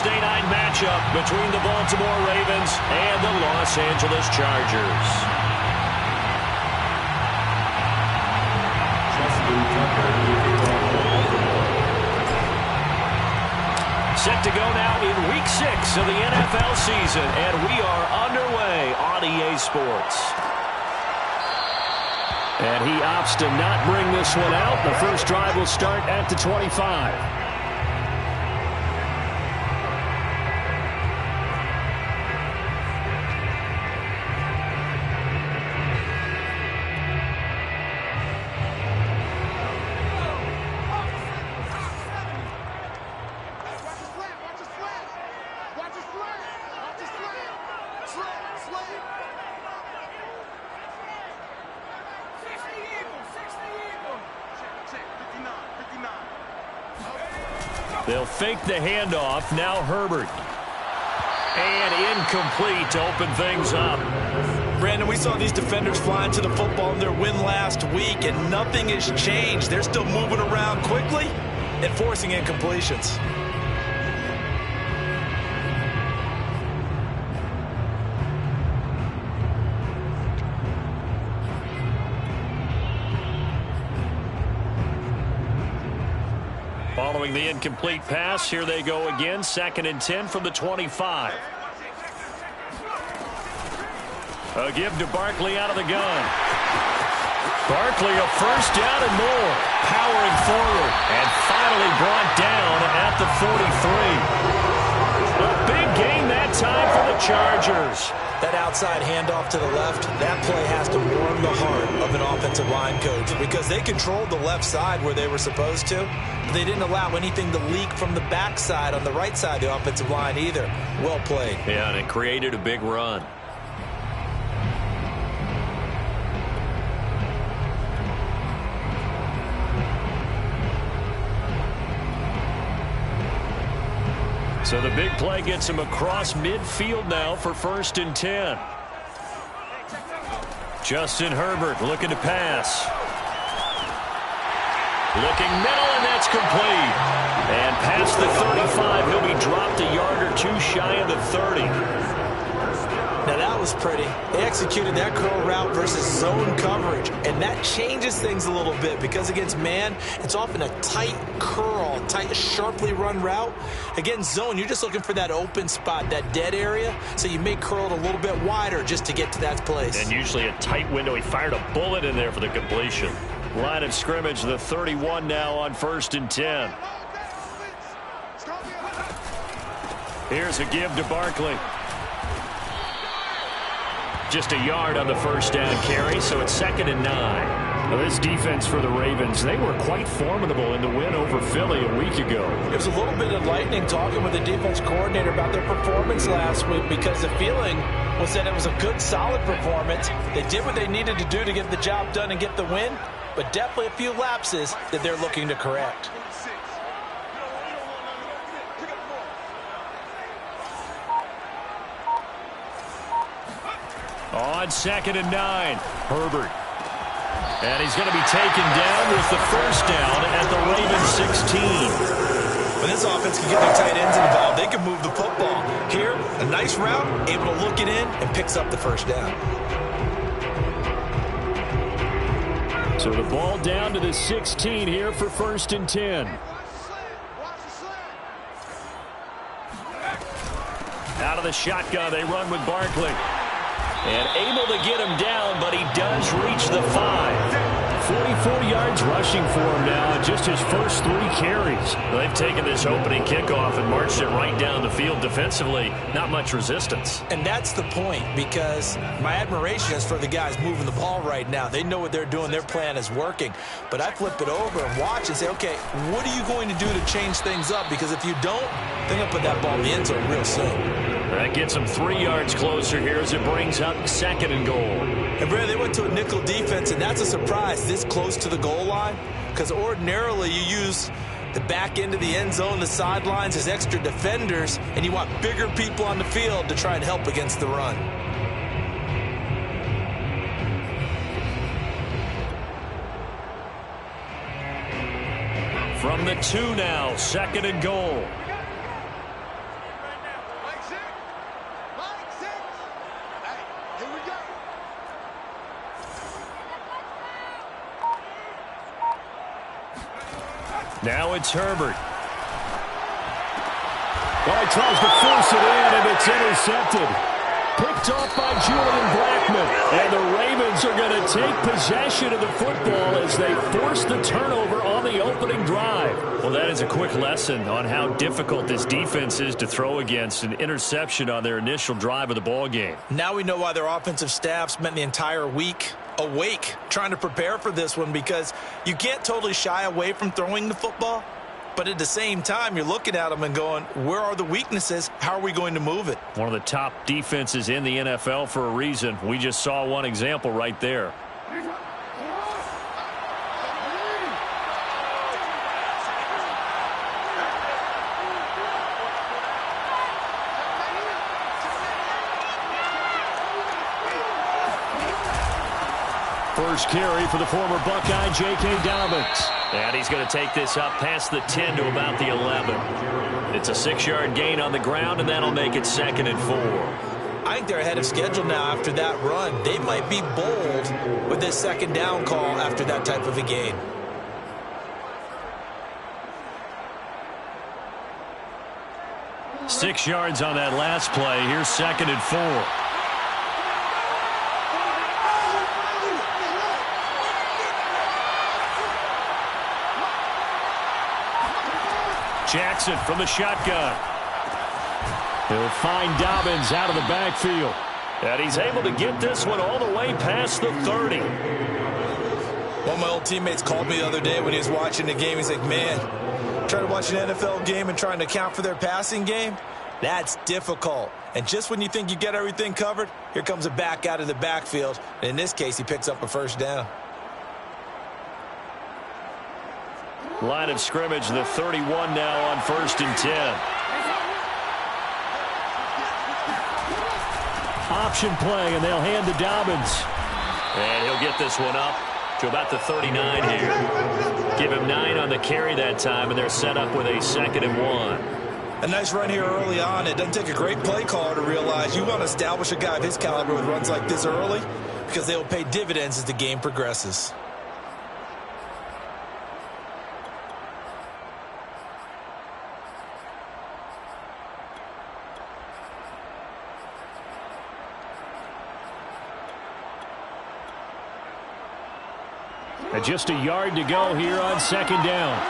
Thursday night matchup between the Baltimore Ravens and the Los Angeles Chargers. Set to go now in Week 6 of the NFL season, and we are underway on EA Sports. And he opts to not bring this one out. The first drive will start at the 25. They'll fake the handoff. Now Herbert. And incomplete to open things up. Brandon, we saw these defenders flying to the football in their win last week, and nothing has changed. They're still moving around quickly and forcing incompletions. Following the incomplete pass, here they go again. 2nd and 10 from the 25. A give to Barkley out of the gun. Barkley a first down and more. Powering forward and finally brought down at the 43. A big gain that time for the Chargers. That outside handoff to the left, that play has to warm the heart of an offensive line coach because they controlled the left side where they were supposed to. But they didn't allow anything to leak from the backside on the right side of the offensive line either. Well played. Yeah, and it created a big run. So the big play gets him across midfield now for 1st and 10. Justin Herbert looking to pass. Looking middle, and that's complete. And past the 35, he'll be dropped a yard or two shy of the 30. Now that was pretty. They executed that curl route versus zone coverage, and that changes things a little bit because against man, it's often a tight curl, tight, sharply run route. Against zone, you're just looking for that open spot, that dead area, so you may curl it a little bit wider just to get to that place. And usually a tight window. He fired a bullet in there for the completion. Line of scrimmage, the 31 now on 1st and 10. Here's a give to Barkley. Just a yard on the first down carry, so it's 2nd and 9. Now this defense for the Ravens, they were quite formidable in the win over Philly a week ago. It was a little bit enlightening talking with the defense coordinator about their performance last week because the feeling was that it was a good, solid performance. They did what they needed to do to get the job done and get the win, but definitely a few lapses that they're looking to correct. On 2nd and 9, Herbert. And he's going to be taken down with the first down at the Ravens 16. When this offense can get their tight ends involved, they can move the football. Here, a nice route, able to look it in, and picks up the first down. So the ball down to the 16 here for 1st and 10. Out of the shotgun, they run with Barkley. And able to get him down, but he does reach the 5. 44 yards rushing for him now in just his first 3 carries. They've taken this opening kickoff and marched it right down the field defensively. Not much resistance. And that's the point, because my admiration is for the guys moving the ball right now. They know what they're doing. Their plan is working. But I flip it over and watch and say, okay, what are you going to do to change things up? Because if you don't, they're going to put that ball in the end zone real soon. That gets them 3 yards closer here as it brings up 2nd and goal. And Brad, they went to a nickel defense, and that's a surprise this close to the goal line, because ordinarily you use the back end of the end zone, the sidelines as extra defenders, and you want bigger people on the field to try and help against the run. From the 2 now, 2nd and goal. Now it's Herbert. Oh, he tries to force it in, and it's intercepted. Picked off by Julian Blackmon. And the Ravens are going to take possession of the football as they force the turnover on the opening drive. Well, that is a quick lesson on how difficult this defense is to throw against. An interception on their initial drive of the ball game. Now we know why their offensive staff spent the entire week awake trying to prepare for this one, because you can't totally shy away from throwing the football. But at the same time, you're looking at them and going, where are the weaknesses? How are we going to move it? One of the top defenses in the NFL for a reason. We just saw one example right there. First carry for the former Buckeye, J.K. Dobbins. And he's going to take this up past the 10 to about the 11. It's a 6-yard gain on the ground, and that'll make it 2nd and 4. I think they're ahead of schedule now after that run. They might be bold with this second down call after that type of a gain. Six yards on that last play. Here's 2nd and 4. Jackson from the shotgun. He'll find Dobbins out of the backfield. And he's able to get this one all the way past the 30. One of my old teammates called me the other day when he was watching the game. He's like, man, trying to watch an NFL game and trying to account for their passing game, that's difficult. And just when you think you get everything covered, here comes a back out of the backfield. And in this case, he picks up a first down. Line of scrimmage, the 31 now on 1st and 10. Option play, and they'll hand to Dobbins. And he'll get this one up to about the 39 here. Give him 9 on the carry that time, and they're set up with a 2nd and 1. A nice run here early on. It doesn't take a great play caller to realize you want to establish a guy of his caliber with runs like this early, because they will pay dividends as the game progresses. And just a yard to go here on 2nd down.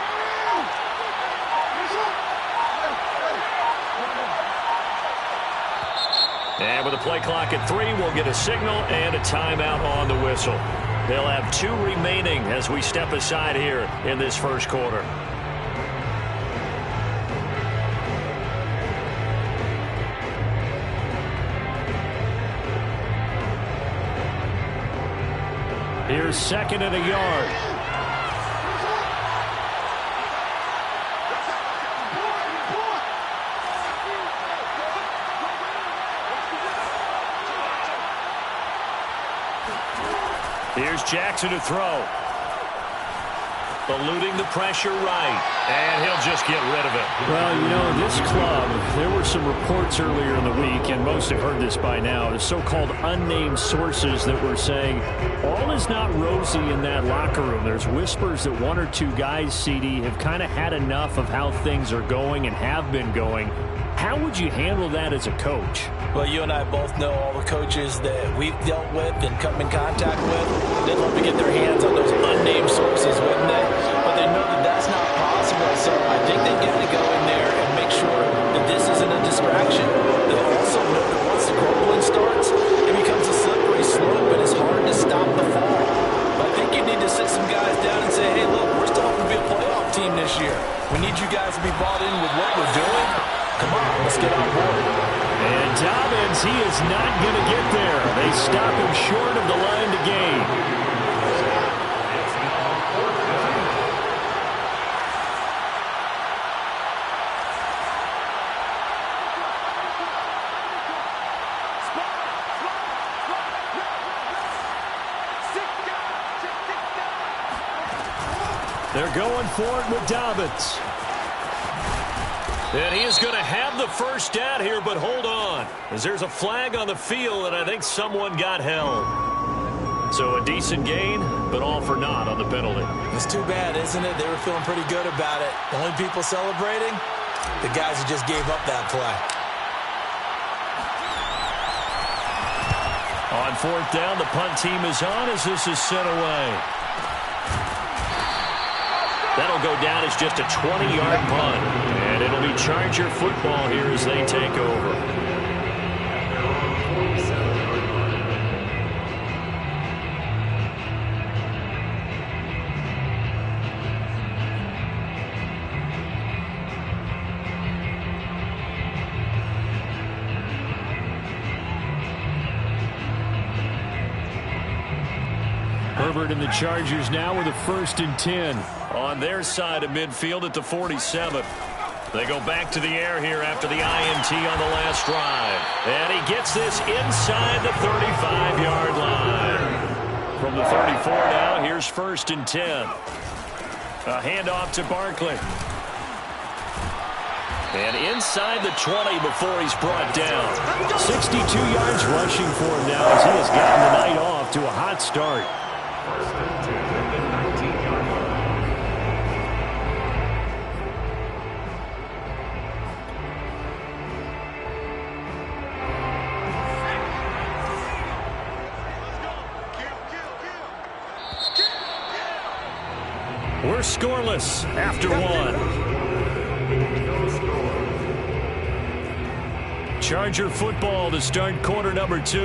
And with the play clock at 3, we'll get a signal and a timeout on the whistle. They'll have 2 remaining as we step aside here in this first quarter. Here's 2nd and a yard. Here's Jackson to throw. Eluding the pressure right. And he'll just get rid of it. Well, you know, this club, there were some reports earlier in the week, and most have heard this by now, the so-called unnamed sources that were saying all is not rosy in that locker room. There's whispers that 1 or 2 guys, CD, have kind of had enough of how things are going and have been going. How would you handle that as a coach? Well, you and I both know all the coaches that we've dealt with and come in contact with. They'd love to get their hands on those unnamed sources, wouldn't they? But they know that that's not possible. So I think they got to go in there and make sure that this isn't a distraction. They also know that once the grumbling starts, it becomes a slippery slope, and it's hard to stop the fall. But I think you need to sit some guys down and say, hey, look, we're still going to be a playoff team this year. We need you guys to be bought in with what we're doing. Come on, let's get on board. And Dobbins, he is not going to get there. They stop him short of the line to gain. They're going for it with Dobbins. And he is going to have the first down here, but hold on, as there's a flag on the field, and I think someone got held. So a decent gain, but all for naught on the penalty. It's too bad, isn't it? They were feeling pretty good about it. The only people celebrating, the guys who just gave up that play. On fourth down, the punt team is on as this is sent away. That'll go down as just a 20-yard punt. And it'll be Charger football here as they take over. Herbert and the Chargers now with a 1st and 10 on their side of midfield at the 47. They go back to the air here after the INT on the last drive. And he gets this inside the 35-yard line. From the 34 now, here's 1st and 10. A handoff to Barkley. And inside the 20 before he's brought down. 62 yards rushing for him now as he has gotten the night off to a hot start. We're scoreless after one. Charger football to start quarter number 2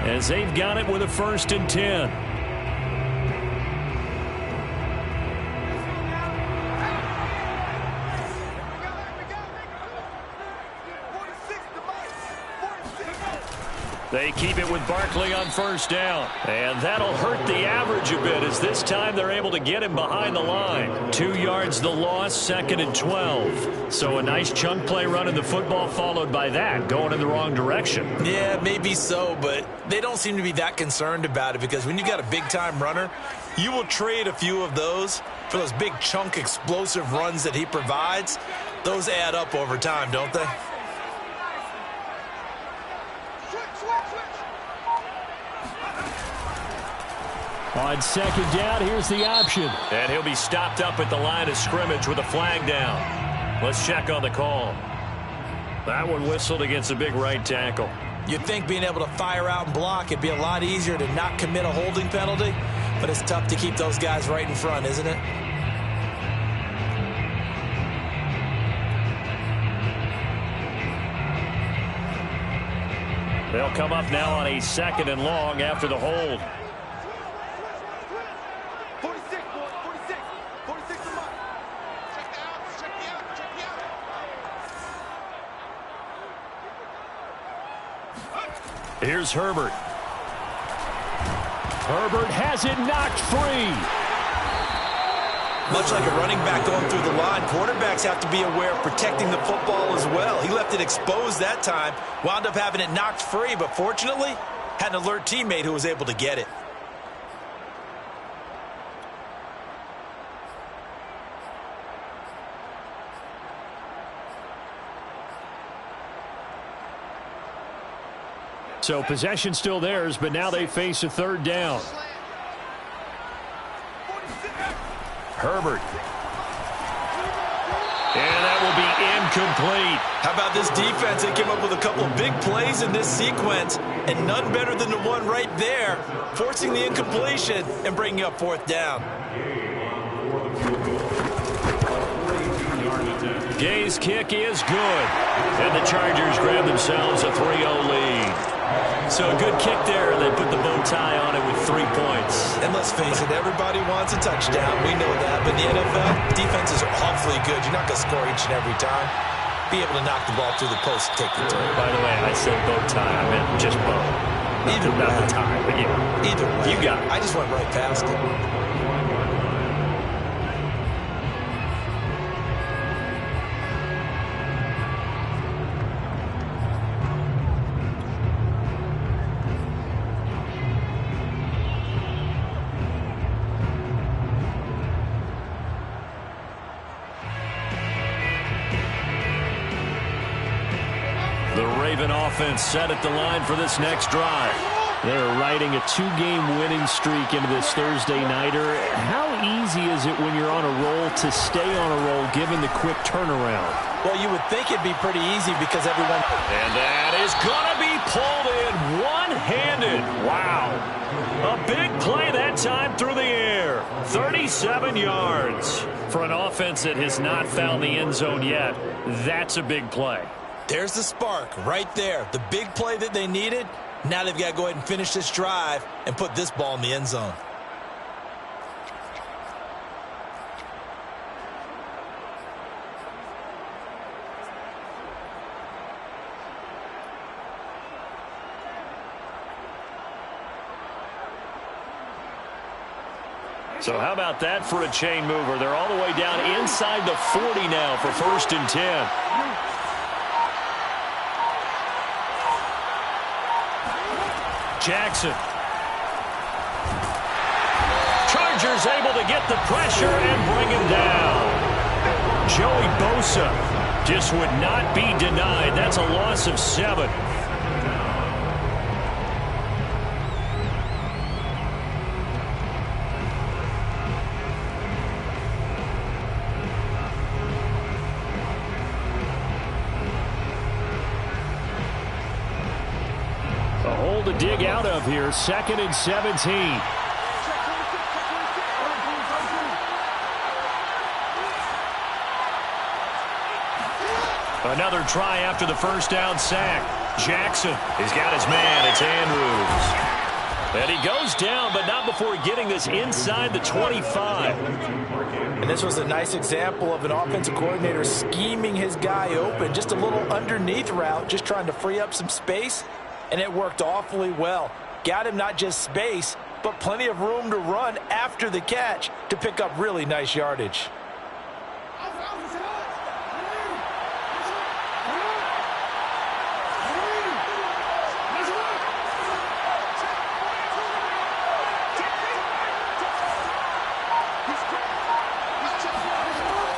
as they've got it with a 1st and 10. They keep it with Barkley on 1st down. And that'll hurt the average a bit as this time they're able to get him behind the line. 2 yards the loss, 2nd and 12. So a nice chunk play running the football followed by that, going in the wrong direction. Yeah, maybe so, but they don't seem to be that concerned about it because when you got a big-time runner, you will trade a few of those for those big chunk explosive runs that he provides. Those add up over time, don't they? On 2nd down, here's the option. And he'll be stopped up at the line of scrimmage with a flag down. Let's check on the call. That one whistled against a big right tackle. You'd think being able to fire out and block, it'd be a lot easier to not commit a holding penalty, but it's tough to keep those guys right in front, isn't it? They'll come up now on a 2nd and long after the hold. Here's Herbert. Herbert has it knocked free. Much like a running back going through the line, quarterbacks have to be aware of protecting the football as well. He left it exposed that time, wound up having it knocked free, but fortunately, had an alert teammate who was able to get it. So possession still theirs, but now they face a 3rd down. Herbert. And that will be incomplete. How about this defense? They came up with a couple of big plays in this sequence, and none better than the one right there, forcing the incompletion and bringing up 4th down. Gay's kick is good. And the Chargers grab themselves a 3-0 lead. So a good kick there. They put the bow tie on it with 3 points. And let's face it, everybody wants a touchdown. We know that. But in the NFL, defenses are awfully good. You're not going to score each and every time. Be able to knock the ball through the post and take the turn. By the way, I said bow tie. I meant just bow. Either way. Not the tie, but yeah. Either way. You got it. I just went right past it. The Raven offense set at the line for this next drive. They're riding a 2-game winning streak into this Thursday nighter. How easy is it when you're on a roll to stay on a roll given the quick turnaround? Well, you would think it'd be pretty easy because everyone... And that is going to be pulled in one-handed. Wow. A big play that time through the air. 37 yards. For an offense that has not found the end zone yet, that's a big play. There's the spark right there. The big play that they needed. Now they've got to go ahead and finish this drive and put this ball in the end zone. So how about that for a chain mover? They're all the way down inside the 40 now for 1st and 10. Jackson. Chargers able to get the pressure and bring him down. Joey Bosa just would not be denied. That's a loss of 7. To dig out of here, 2nd and 17. Another try after the first down sack. Jackson, he's got his man. It's Andrews. And he goes down, but not before getting this inside the 25. And this was a nice example of an offensive coordinator scheming his guy open. Just a little underneath route, just trying to free up some space. And it worked awfully well. Got him not just space, but plenty of room to run after the catch to pick up really nice yardage.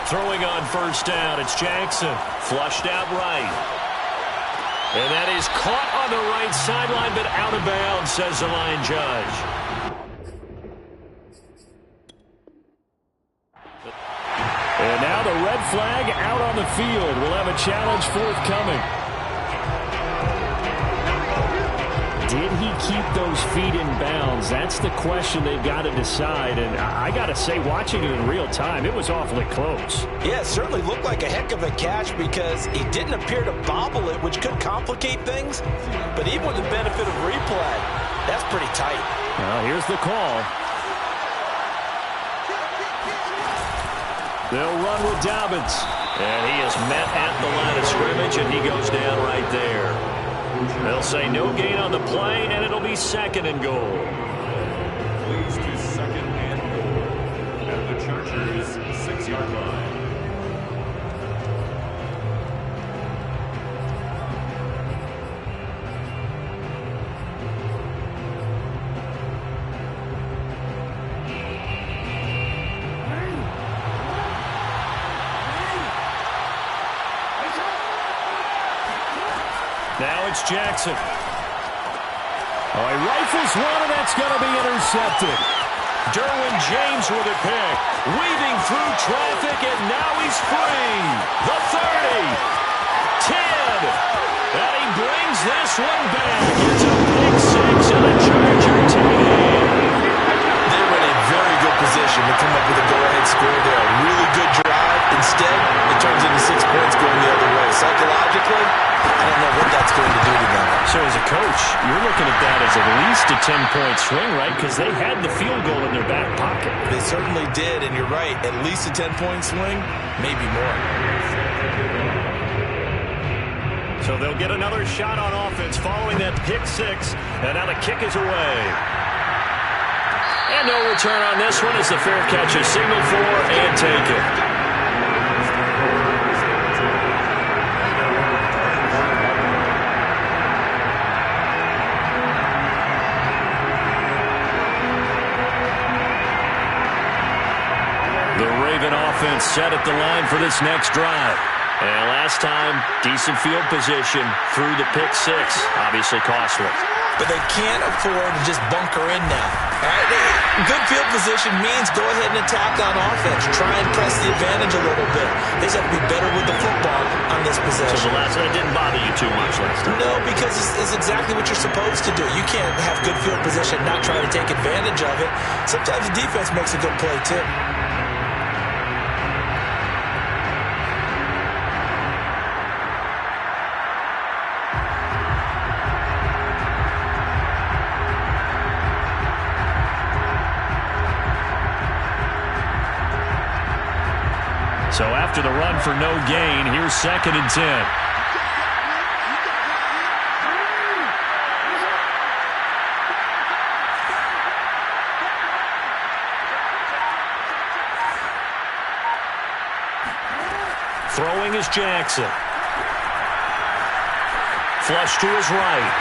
Throwing on 1st down, it's Jackson. Flushed out right. And that is caught on the right sideline, but out of bounds, says the line judge. And now the red flag out on the field. We'll have a challenge forthcoming. Did he keep those feet in bounds? That's the question they've got to decide. And I got to say, watching it in real time, it was awfully close. Yeah, it certainly looked like a heck of a catch because he didn't appear to bobble it, which could complicate things. But even with the benefit of replay, that's pretty tight. Well, here's the call. They'll run with Dobbins. And he is met at the line of scrimmage, and he goes down right there. They'll say no gain on the play, and it'll be 2nd and goal. Please to 2nd and goal at the Chargers' 6-yard line. Now it's Jackson. Oh, he rifles one, and that's going to be intercepted. Derwin James with a pick. Weaving through traffic, and now he's free. The 30. 10. And he brings this one back. It's a pick 6 and a Charger TD. They were in a very good position to come up with a go-ahead score there. A really good drive. Instead, it turns into 6 points going the other way. Psychologically, I don't know what that's going to do to them. So as a coach, you're looking at that as at least a 10-point swing, right? Because they had the field goal in their back pocket. They certainly did, and you're right. At least a 10-point swing, maybe more. So they'll get another shot on offense following that pick 6. And now the kick is away. And no return on this one as the fair catch is signaled for and taken. The Raven offense set at the line for this next drive. And last time, decent field position through the pick 6. Obviously costly. but they can't afford to just bunker in now. All right? Good field position means go ahead and attack on offense. Try and press the advantage a little bit. They just have to be better with the football on this possession. So the last one didn't bother you too much last time? No, because it's exactly what you're supposed to do. You can't have good field position, not try to take advantage of it. Sometimes the defense makes a good play, too. So after the run for no gain, here's 2nd and 10. Throwing is Jackson. Flush to his right.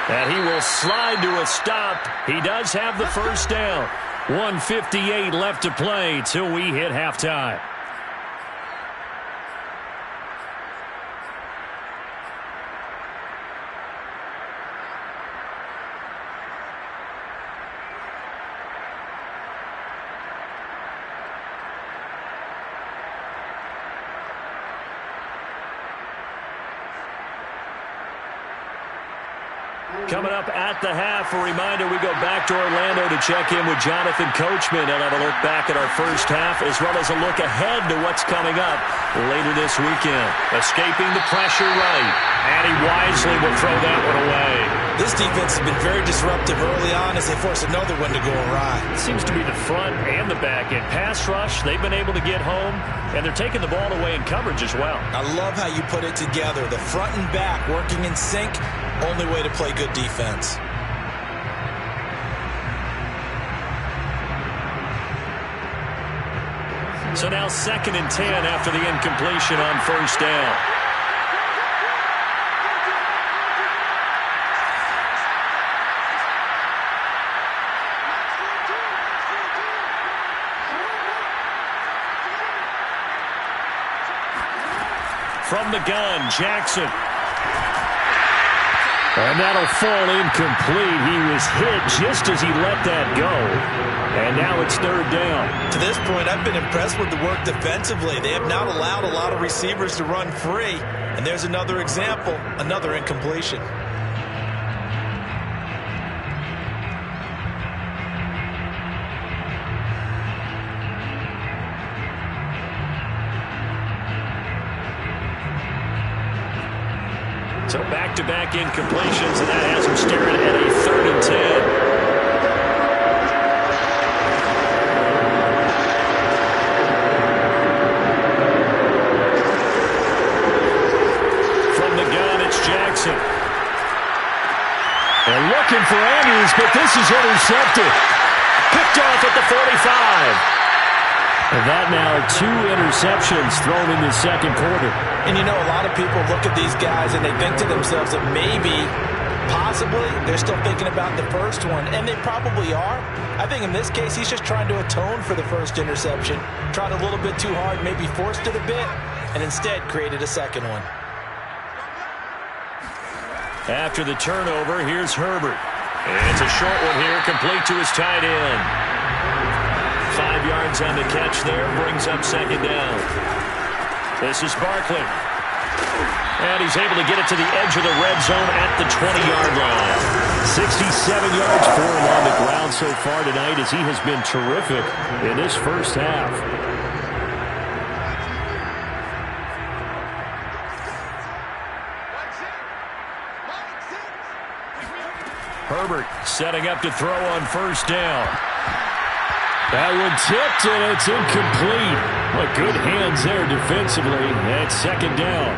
And he will slide to a stop. He does have the first down. 1:58 left to play till we hit halftime. Coming up at the half, a reminder, we go back to Orlando to check in with Jonathan Coachman and have a look back at our first half as well as a look ahead to what's coming up later this weekend. Escaping the pressure right, and he wisely will throw that one away. This defense has been very disruptive early on as they force another one to go awry. It seems to be the front and the back end. Pass rush, they've been able to get home, and they're taking the ball away in coverage as well. I love how you put it together. The front and back working in sync. Only way to play good defense. So now 2nd and 10 after the incompletion on first down. From the gun, Jackson. And that'll fall incomplete. He was hit just as he let that go. And now it's 3rd down. To this point, I've been impressed with the work defensively. They have not allowed a lot of receivers to run free. And there's another example, another incompletion. So back-to-back incompletions, and that has him staring at a 3rd and 10. From the gun, it's Jackson. They're looking for Andrews, but this is intercepted. Picked off at the 45. And that now 2 interceptions thrown in the 2nd quarter. And you know, a lot of people look at these guys and they think to themselves that maybe, possibly, they're still thinking about the first one. And they probably are. I think in this case, he's just trying to atone for the first interception. Tried a little bit too hard, maybe forced it a bit, and instead created a second one. After the turnover, here's Herbert. And it's a short one here, complete to his tight end. 5 yards on the catch there, brings up 2nd down. This is Barkley. And he's able to get it to the edge of the red zone at the 20-yard line. 67 yards for him on the ground so far tonight as he has been terrific in this first half. Herbert setting up to throw on first down. That one tipped, and it's incomplete. Well, good hands there defensively. That's 2nd down.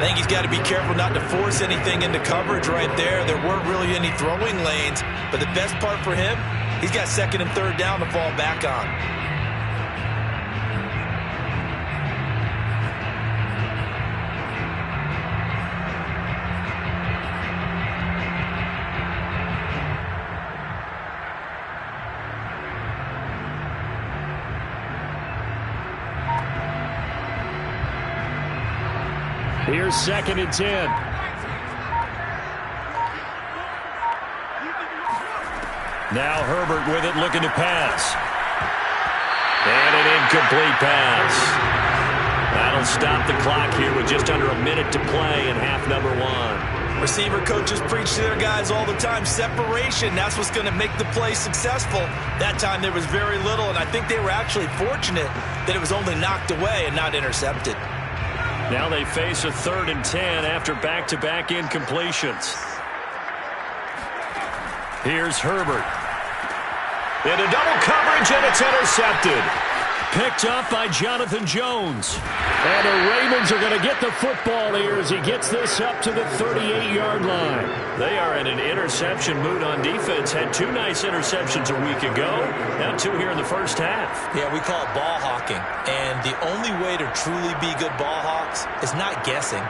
I think he's got to be careful not to force anything into coverage right there. There weren't really any throwing lanes, but the best part for him, he's got 2nd and 3rd down to fall back on. Here's 2nd and 10. Now Herbert with it, looking to pass. And an incomplete pass. That'll stop the clock here with just under a minute to play in half number one. Receiver coaches preach to their guys all the time. Separation, that's what's going to make the play successful. That time there was very little, and I think they were actually fortunate that it was only knocked away and not intercepted. Now they face a 3rd and 10 after back-to-back incompletions. Here's Herbert. Into double coverage, and it's intercepted. Picked up by Jonathan Jones. And the Ravens are going to get the football here as he gets this up to the 38-yard line. They are in an interception mood on defense. Had 2 nice interceptions a week ago. Now 2 here in the first half. Yeah, we call it ball hawking. And the only way to truly be good ball hawks is not guessing.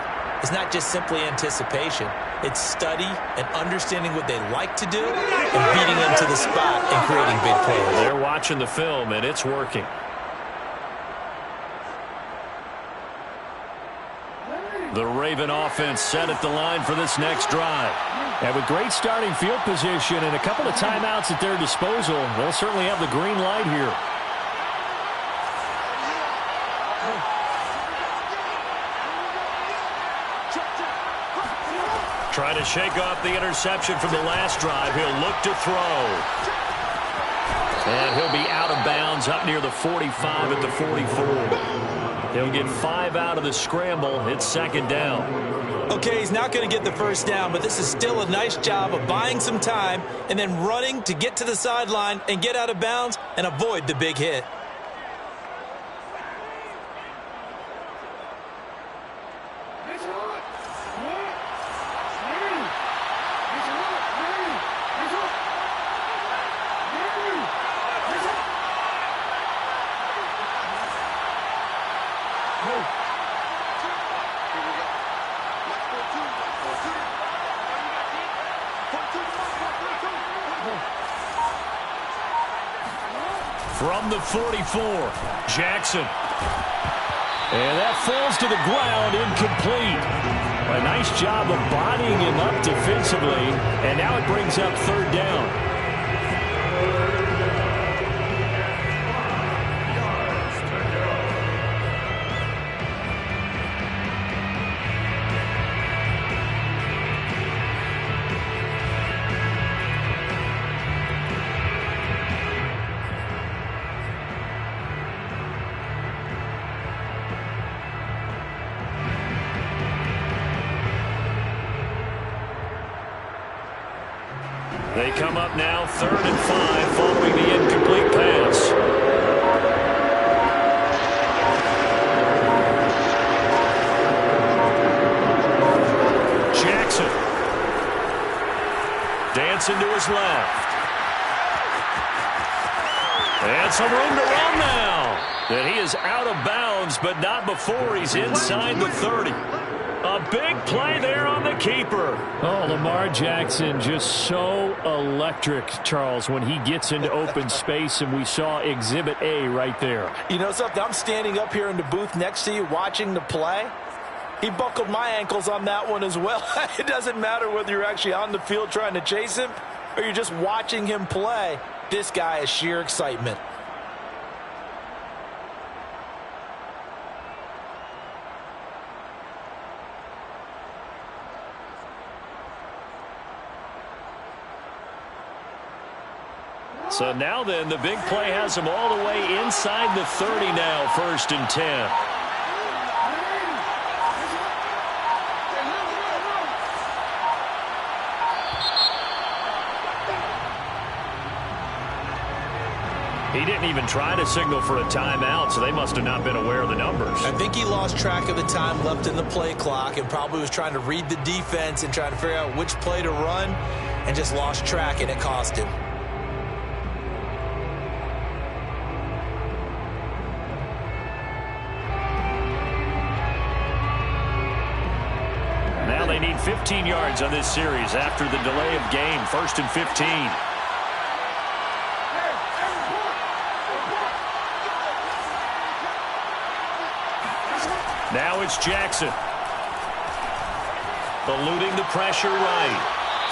It's not just simply anticipation. It's study and understanding what they like to do and beating them to the spot and creating big plays. They're watching the film, and it's working. The Raven offense set at the line for this next drive. And with great starting field position and a couple of timeouts at their disposal, they'll certainly have the green light here. Trying to shake off the interception from the last drive. He'll look to throw. And he'll be out of bounds up near the 45 at the 44. He'll get 5 out of the scramble. It's 2nd down. Okay, he's not going to get the first down, but this is still a nice job of buying some time and then running to get to the sideline and get out of bounds and avoid the big hit. From the 44, Jackson. And that falls to the ground, incomplete. A nice job of bodying him up defensively, and now it brings up 3rd down. They come up now 3rd and 5 following the incomplete pass. Jackson. Dancing to his left. And some room to run now. And he is out of bounds, but not before he's inside the 30. A big play there on the keeper. Oh, Lamar Jackson just so electric, Charles, when he gets into open space, and we saw Exhibit A right there. You know something? I'm standing up here in the booth next to you watching the play. He buckled my ankles on that one as well. It doesn't matter whether you're actually on the field trying to chase him or you're just watching him play. This guy is sheer excitement. So now then, the big play has him all the way inside the 30 now, 1st and 10. He didn't even try to signal for a timeout, so they must have not been aware of the numbers. I think he lost track of the time left in the play clock and probably was trying to read the defense and trying to figure out which play to run and just lost track, and it cost him. Now they need 15 yards on this series after the delay of game. 1st and 15. Now it's Jackson. Eluding the pressure right.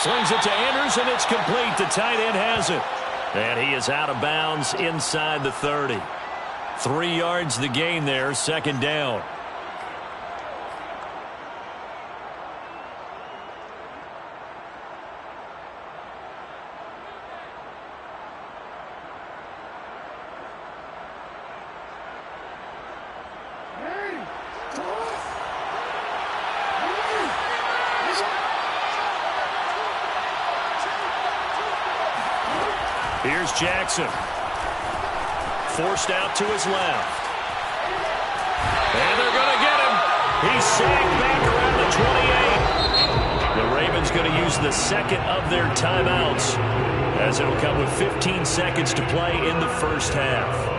Slings it to Anders, and it's complete. The tight end has it. And he is out of bounds inside the 30. 3 yards the gain there, second down. Here's Jackson. Forced out to his left. And they're going to get him. He's sagged back around the 28. The Ravens going to use the second of their timeouts, as it'll come with 15 seconds to play in the first half.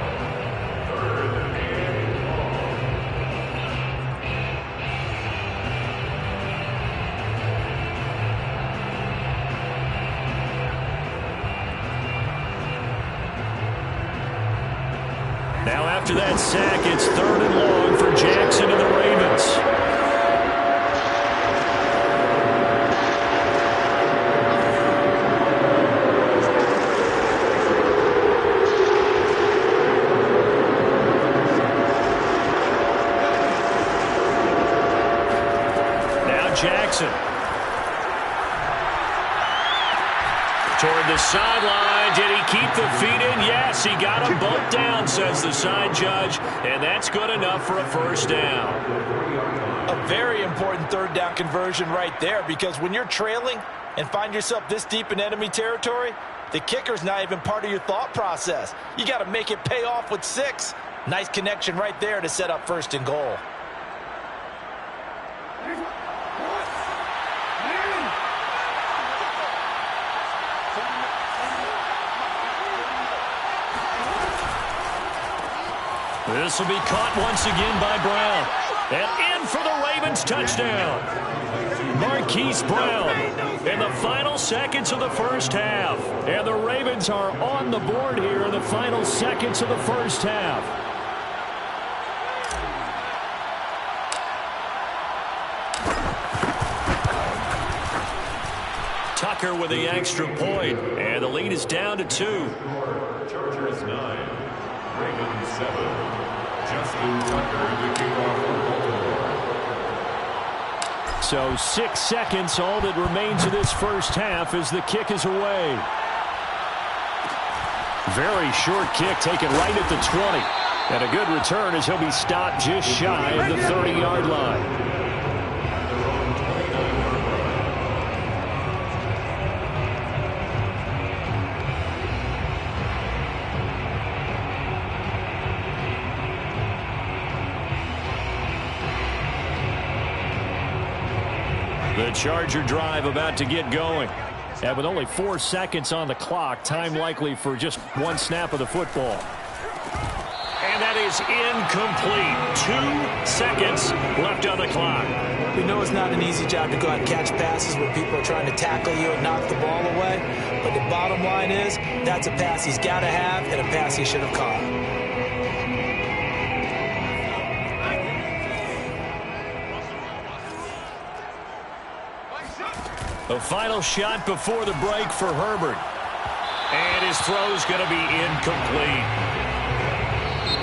Now after that sack, it's 3rd and long for Jackson and the Ravens. Now Jackson. Toward the sideline. Did he keep the feet in? Yes, he got them both down, says the side judge, and that's good enough for a first down. A very important 3rd down conversion right there, because when you're trailing and find yourself this deep in enemy territory, the kicker's not even part of your thought process. You got to make it pay off with 6. Nice connection right there to set up 1st and goal. This will be caught once again by Brown. And in for the Ravens touchdown. Marquise Brown in the final seconds of the first half. And the Ravens are on the board here in the final seconds of the first half. Tucker with the extra point. And the lead is down to 2. Chargers 9, Ravens 7. Justin Tucker, the kickoff for Baltimore. So 6 seconds, all that remains of this first half as the kick is away. Very short kick taken right at the 20. And a good return as he'll be stopped just shy of the 30-yard line. The Charger drive about to get going. And with only 4 seconds on the clock, time likely for just 1 snap of the football. And that is incomplete. 2 seconds left on the clock. We know it's not an easy job to go out and catch passes when people are trying to tackle you and knock the ball away. But the bottom line is, that's a pass he's got to have and a pass he should have caught. The final shot before the break for Herbert. And his throw's going to be incomplete.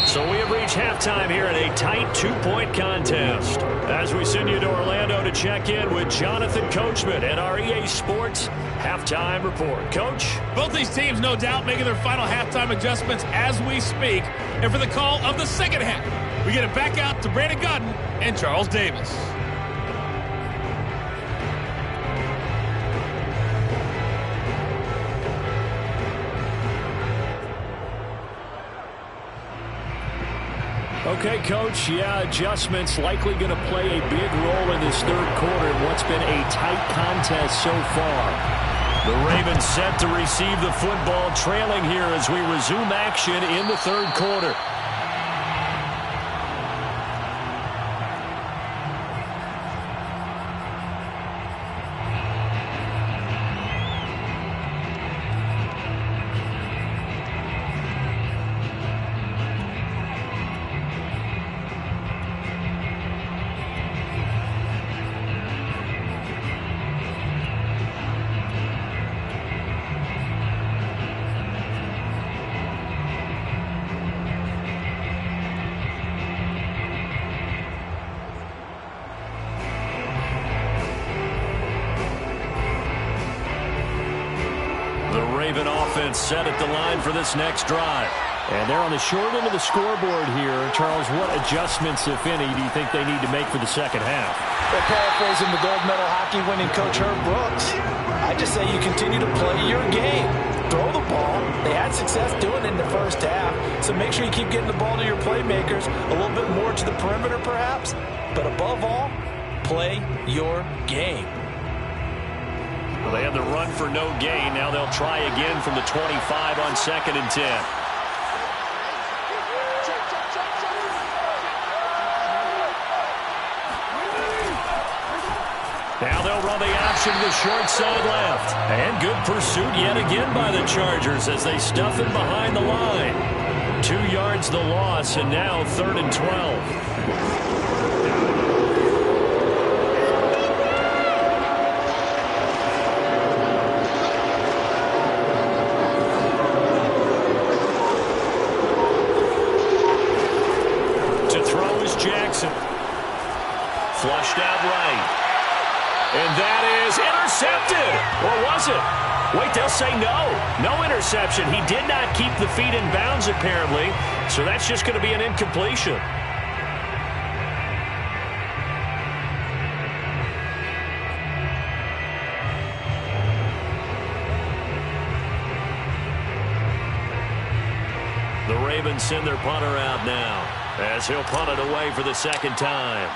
So we have reached halftime here in a tight 2-point contest. As we send you to Orlando to check in with Jonathan Coachman and our EA Sports halftime report. Coach? Both these teams, no doubt, making their final halftime adjustments as we speak. And for the call of the second half, we get it back out to Brandon Godden and Charles Davis. Okay, Coach, adjustments likely going to play a big role in this third quarter in what's been a tight contest so far. The Ravens set to receive the football, trailing here as we resume action in the third quarter. Raven offense set at the line for this next drive. And they're on the short end of the scoreboard here. Charles, what adjustments, if any, do you think they need to make for the second half? They're paraphrasing the gold medal hockey winning coach Herb Brooks. I just say you continue to play your game. Throw the ball. They had success doing it in the first half, so make sure you keep getting the ball to your playmakers, a little bit more to the perimeter perhaps, but above all, play your game. Well, they have the run for no gain. Now they'll try again from the 25 on 2nd and 10. Now they'll run the option to the short side left. And good pursuit yet again by the Chargers as they stuff him behind the line. 2 yards the loss, and now 3rd and 12. Jackson. Flushed out right. And that is intercepted. Or was it? Wait, they'll say no. No interception. He did not keep the feet in bounds, apparently. So that's just going to be an incompletion. The Ravens send their punter out now, as he'll punt it away for the second time.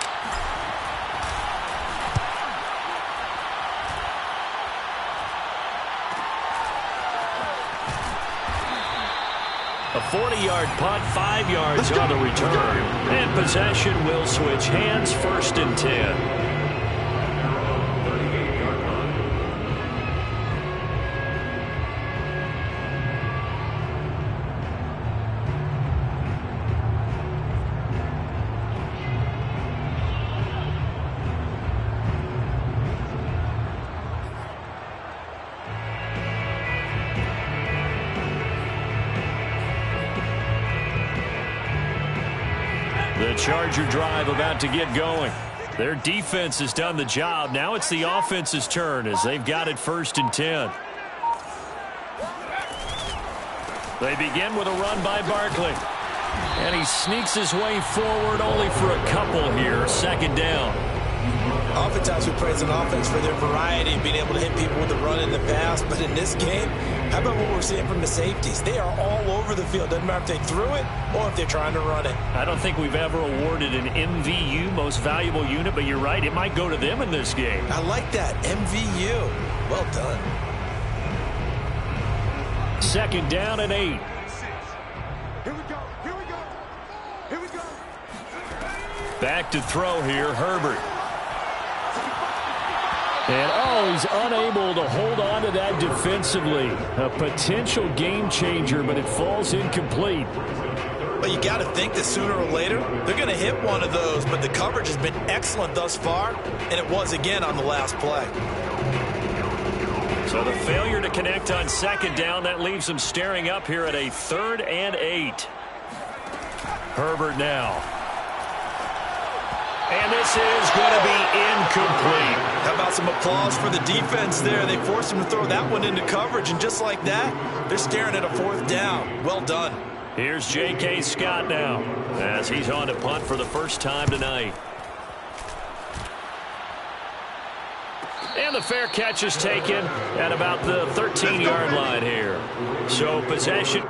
A 40-yard punt, 5 yards on the return. And possession will switch hands, 1st and 10. The Charger drive about to get going. Their defense has done the job. Now it's the offense's turn as they've got it 1st and 10. They begin with a run by Barkley. And he sneaks his way forward only for a couple here. 2nd down. Oftentimes we praise an offense for their variety of being able to hit people with the run and the pass. But in this game, how about what we're seeing from the safeties? They are all over the field. Doesn't matter if they threw it or if they're trying to run it. I don't think we've ever awarded an MVU, most valuable unit, but you're right. It might go to them in this game. I like that. MVU. Well done. 2nd down and 8. Here we go. Here we go. Here we go. Back to throw here, Herbert. And, he's unable to hold on to that defensively. A potential game changer, but it falls incomplete. But you got to think that sooner or later, they're going to hit one of those. But the coverage has been excellent thus far, and it was again on the last play. So the failure to connect on 2nd down, that leaves them staring up here at a 3rd and 8. Herbert now. And this is going to be incomplete. How about some applause for the defense there? They forced him to throw that one into coverage, and just like that, they're staring at a 4th down. Well done. Here's J.K. Scott now, as he's on to punt for the first time tonight. And the fair catch is taken at about the 13-yard line here. So possession.